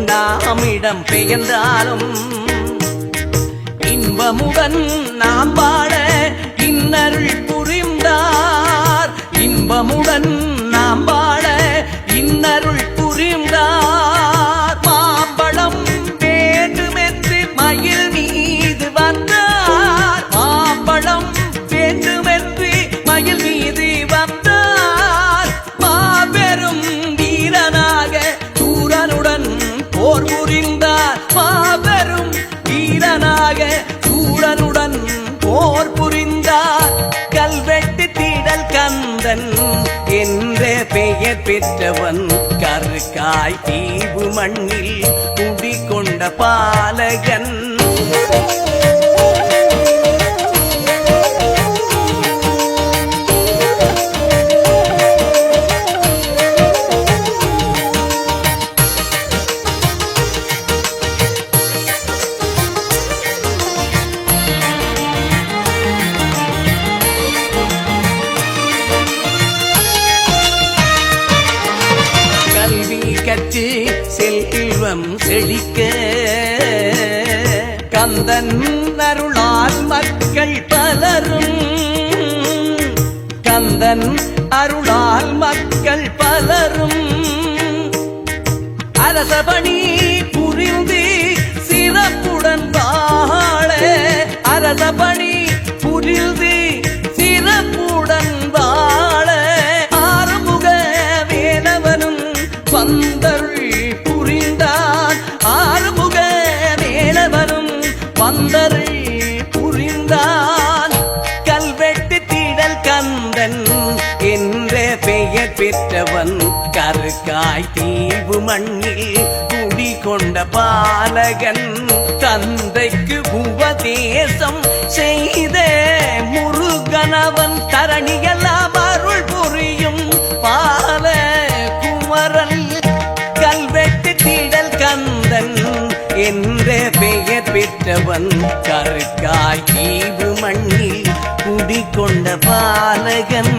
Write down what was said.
நாம் இடம் பெயர்ந்தாலும் இன்பமுடன் நாம் வாழ இன்னருள் புரிந்தார். இன்பமுடன் நாம் வாழ இன்னருள் புரிந்தார். மாம்பழம் வேண்டுமென்று மயில் மீது வந்தார். மாம்பழம் வேண்டுமென்று மயில் மீது வந்தார். மாபெரும் வீரனாக சூரனுடன் போர் புரிந்தார். மாபெரும் வீரனாக சூரனுடன் போர் புரிந்தார். கல்வெட்டு திடல் கந்தன் என்ற பெயர் பெற்றவன் கருக்காய் தீவு மண்ணில் குடிகொண்ட பாலகன். கற்று செல்வம் செழிக்க கந்தன் அருளால் மக்கள் பலரும். கந்தன் அருளால் மக்கள் பலரும் அரசபணி புரிந்து சிறப்புடன் வாழ. அரசபணி புரிந்து சிறப்புடன் வாழ ஆறுமுக வேலவனும் வந்தருள் புரிந்தான். ஆறுமுக வேலவனும் வந்தருள் புரிந்தான். கல்வெட்டு திடல் கந்தன் என்ற பெயர் பெற்றவன் கருக்காய் தீவு மண்ணில் குடிகொண்ட பாலகன். தந்தைக்கு உபதேசம் செய்த முருகனவன் தரணியெல்லாம் அருள் புரியும் பால குமரன். கல்வெட்டு திடல் கந்தன் என்ற பெயர் பெற்றவன் கருக்காய் தீவு மண்ணில் குடிகொண்ட பாலகன்.